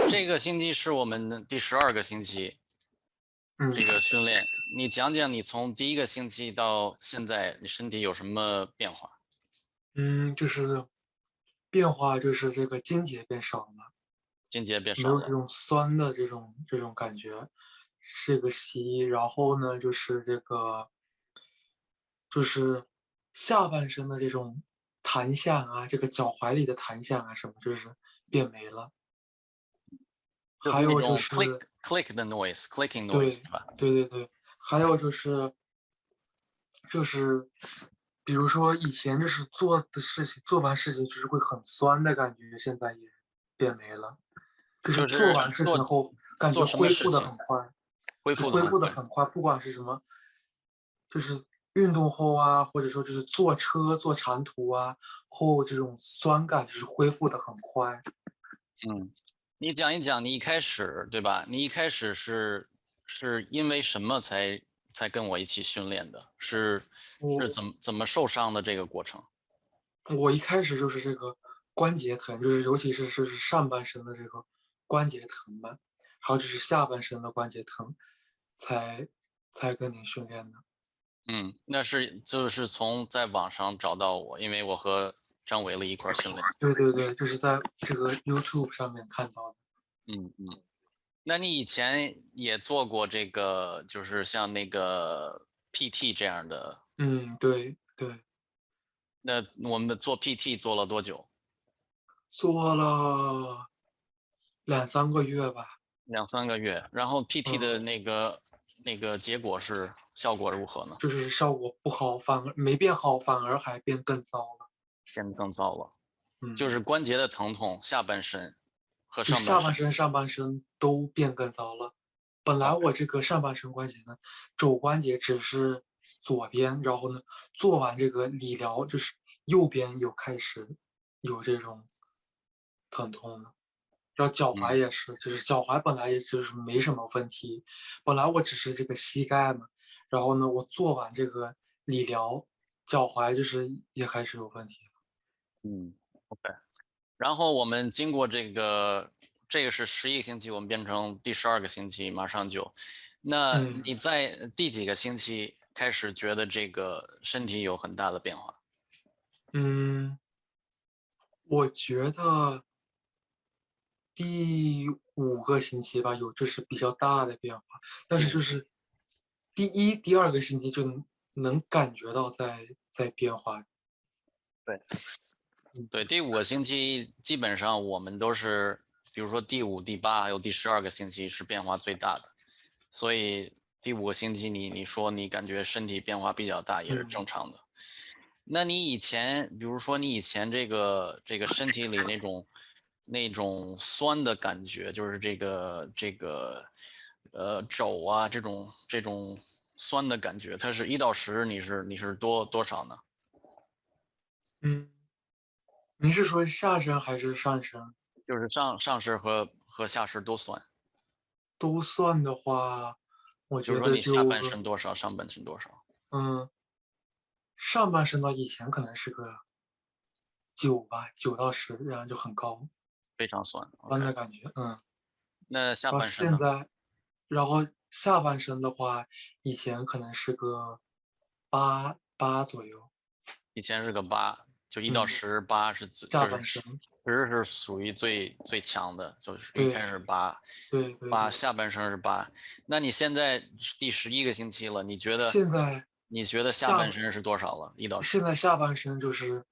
这个星期是我们的第12个星期，嗯这个训练，你讲讲你从第一个星期到现在，你身体有什么变化？就是变化，就是这个筋节变少了，筋节变少了，没有这种酸的这种感觉，是个西医。然后呢，就是下半身的这种弹性啊，这个脚踝里的弹性啊什么，就是变没了。就是那种 还有就 click 是 click 的 noise，clicking noise，对对吧？对，还有就是比如说以前就是做完事情就是会很酸的感觉，现在也变没了。就是就是做完事做情后，感觉做什么恢复的事情很快，恢就恢复的很快。复的很快，不管是什么，就是运动后啊，或者说就是坐车坐长途啊后，这种酸感就是恢复的很快。嗯，你讲一讲你一开始，对吧？你一开始是因为什么才跟我一起训练的？是我怎么受伤的这个过程？我一开始就是这个关节疼，就是尤其是上半身的这个关节疼吧，还有就是下半身的关节疼，才才跟你训练的。嗯，那就是从在网上找到我，因为我和张伟了一块儿训练。对，就是在这个 YouTube 上面看到的。嗯，那你以前也做过这个，就是像那个 PT 这样的？嗯，对，那我们做 PT 做了多久？做了2、3个月吧。2、3个月。然后 PT 的嗯，那个结果是效果如何呢？就是效果不好，反而没变好，反而还变更糟了。变得更糟了，就嗯，是关节的疼痛，下半身和就上半身。下半身、上半身都变更糟了。本来 OK，我这个上半身关节呢，肘关节只是左边，然后呢，做完这个理疗，就是右边有开始有这种疼痛了。然后脚踝嗯也是，就是脚踝本来也就是没什么问题，本来我只是这个膝盖嘛，然后呢，我做完这个理疗，脚踝就是也开始有问题了。嗯，OK。然后我们经过这个是11个星期，我们变成第12个星期，马上就。那嗯你在第几个星期开始觉得这个身体有很大的变化？嗯，我觉得第5个星期吧，有就是比较大的变化，但第五个。是就是第1、第2个星期就能感觉到在变化。对。嗯对，第5个星期基本上我们都是，比如说第5、第8还有第12个星期是变化最大的，所以第5个星期你说你感觉身体变化比较大也是嗯正常的。那你以前，比如说你以前这个身体里那种酸的感觉，就是这个肘啊这种酸的感觉，它是1到10，你是多少呢？嗯，您是说下身还是上身？就是上身和下身都酸。都算的话，我就是觉得说你下半身多少，上半身多少，嗯，上半身到以前可能是个9吧，9到10，这样就很高，非常酸。酸 OK，的感觉。那下然后半身呢？然后下半身的话，以前可能是个八左右。以前是个8，就一到嗯，十，八是最就是下半身，十是属于最强的，就是一开对始是八，对，下半身是八。那你现在是第11个星期了，你觉得现在你觉得下半下身是多少了？1到10。现在下半身就是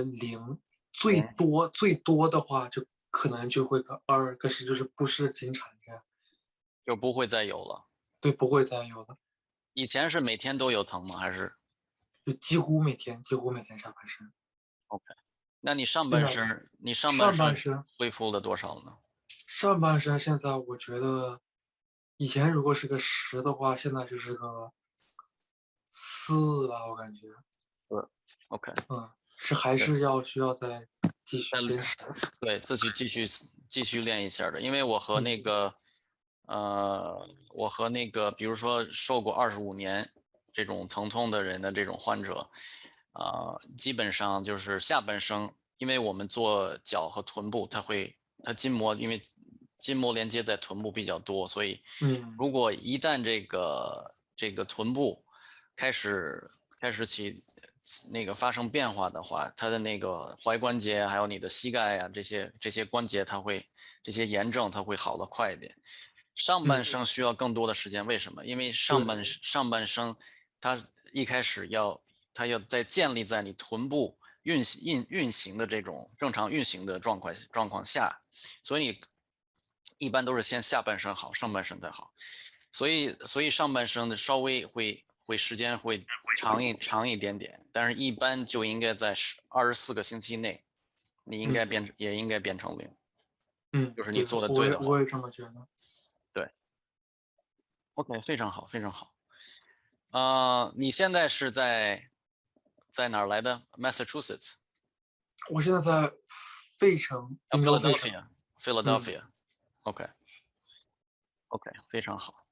零，零最多的话就可能就会个2，可是就是不是经常这样。就不会再有了。对，不会再有了，以前是每天都有疼吗？还是 就几乎每天下半身。OK？那你上现在半身上半身恢复了多少呢？上半身现在我觉得，以前如果是个10的话，现在就是个4吧，我感觉。是 OK。还对。是需要再继续坚持。对，继续练一下的，因为嗯我和那个，比如说受过25年这种疼痛的人的这种患者，基本上就是下半身，因为我们做脚和臀部，它筋膜因为筋膜连接在臀部比较多，所以嗯如果一旦这个臀部开始那个发生变化的话，它的那个踝关节还有你的膝盖呀、这些关节这些炎症它会好得快一点。上半嗯，身需要更多的时间，为什么？因为对，上半身它一开始它要在建立在你臀部运行的这种正常运行的状况下，所以你一般都是先下半身好，上半身再好。所以上半身的稍微时间会长一点点，但是一般就应该在24个星期内，你嗯也应该变成零，就是你对的，做的对的话，我也这么觉得。对，OK，非常好，非常好。你现在是在哪儿来的？Massachusetts，我现在在费城，宾州费城。嗯Philadelphia，OK，OK，非常好。